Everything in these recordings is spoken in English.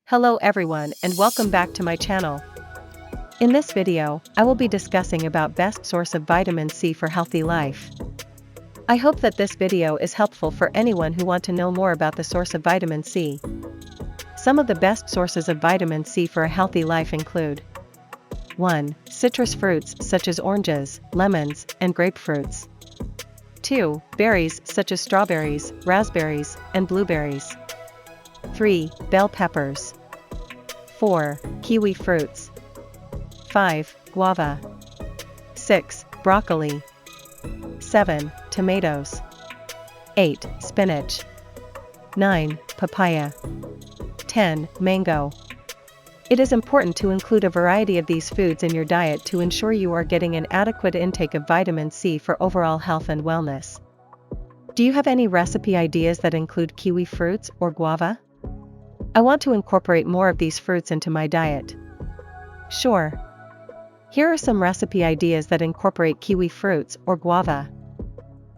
Hello everyone and welcome back to my channel. In this video, I will be discussing about best source of vitamin C for healthy life. I hope that this video is helpful for anyone who want to know more about the source of vitamin C. Some of the best sources of vitamin C for a healthy life include 1. Citrus fruits such as oranges, lemons, and grapefruits. 2. Berries such as strawberries, raspberries, and blueberries. 3. Bell peppers. 4. Kiwi fruits. 5. Guava. 6. Broccoli. 7. Tomatoes. 8. Spinach. 9. Papaya. 10. Mango. It is important to include a variety of these foods in your diet to ensure you are getting an adequate intake of vitamin C for overall health and wellness. Do you have any recipe ideas that include kiwi fruits or guava? I want to incorporate more of these fruits into my diet. Sure. Here are some recipe ideas that incorporate kiwi fruits or guava.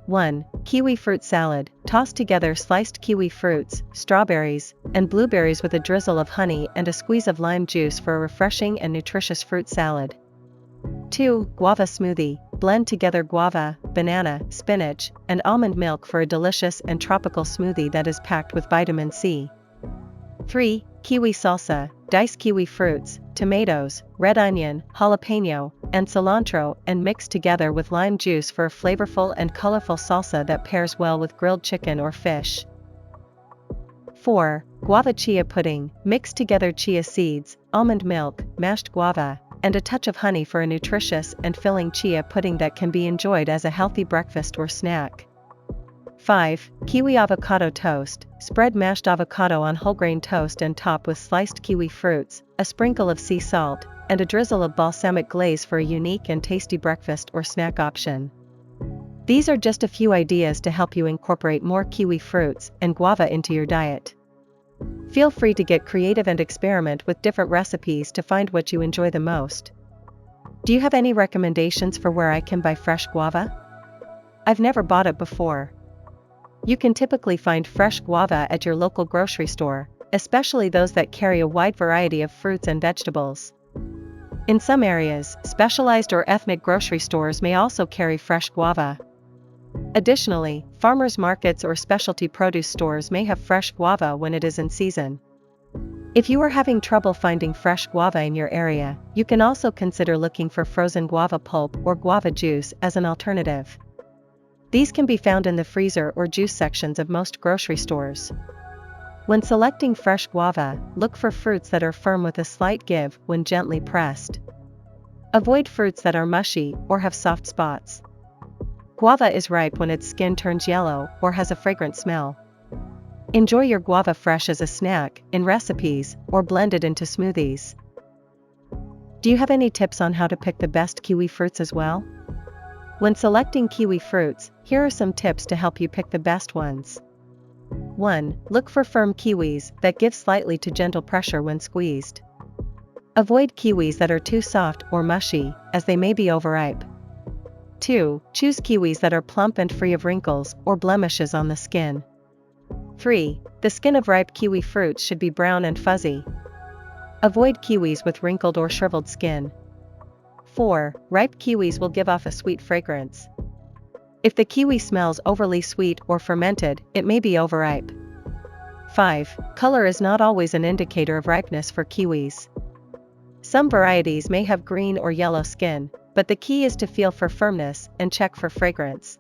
1. Kiwi fruit salad. Toss together sliced kiwi fruits, strawberries, and blueberries with a drizzle of honey and a squeeze of lime juice for a refreshing and nutritious fruit salad. 2. Guava smoothie. Blend together guava, banana, spinach, and almond milk for a delicious and tropical smoothie that is packed with vitamin C. 3. Kiwi salsa. Dice kiwi fruits, tomatoes, red onion, jalapeno, and cilantro and mix together with lime juice for a flavorful and colorful salsa that pairs well with grilled chicken or fish. 4. Guava chia pudding. Mix together chia seeds, almond milk, mashed guava, and a touch of honey for a nutritious and filling chia pudding that can be enjoyed as a healthy breakfast or snack. 5. Kiwi avocado toast. Spread mashed avocado on whole grain toast and top with sliced kiwi fruits, a sprinkle of sea salt, and a drizzle of balsamic glaze for a unique and tasty breakfast or snack option. These are just a few ideas to help you incorporate more kiwi fruits and guava into your diet. Feel free to get creative and experiment with different recipes to find what you enjoy the most. Do you have any recommendations for where I can buy fresh guava? I've never bought it before. You can typically find fresh guava at your local grocery store, especially those that carry a wide variety of fruits and vegetables. In some areas, specialized or ethnic grocery stores may also carry fresh guava. Additionally, farmers markets or specialty produce stores may have fresh guava when it is in season. If you are having trouble finding fresh guava in your area, you can also consider looking for frozen guava pulp or guava juice as an alternative. These can be found in the freezer or juice sections of most grocery stores. When selecting fresh guava, look for fruits that are firm with a slight give when gently pressed. Avoid fruits that are mushy or have soft spots. Guava is ripe when its skin turns yellow or has a fragrant smell. Enjoy your guava fresh as a snack, in recipes, or blended into smoothies. Do you have any tips on how to pick the best kiwi fruits as well? When selecting kiwi fruits, here are some tips to help you pick the best ones. 1. Look for firm kiwis that give slightly to gentle pressure when squeezed. Avoid kiwis that are too soft or mushy, as they may be overripe. 2. Choose kiwis that are plump and free of wrinkles or blemishes on the skin. 3. The skin of ripe kiwi fruits should be brown and fuzzy. Avoid kiwis with wrinkled or shriveled skin. 4. Ripe kiwis will give off a sweet fragrance. If the kiwi smells overly sweet or fermented, it may be overripe. 5. Color is not always an indicator of ripeness for kiwis. Some varieties may have green or yellow skin, but the key is to feel for firmness and check for fragrance.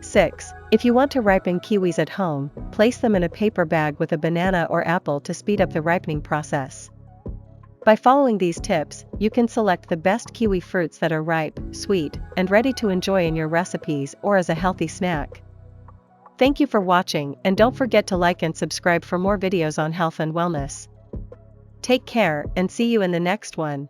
6. If you want to ripen kiwis at home, place them in a paper bag with a banana or apple to speed up the ripening process. By following these tips, you can select the best kiwi fruits that are ripe, sweet, and ready to enjoy in your recipes or as a healthy snack. Thank you for watching, and don't forget to like and subscribe for more videos on health and wellness. Take care and see you in the next one.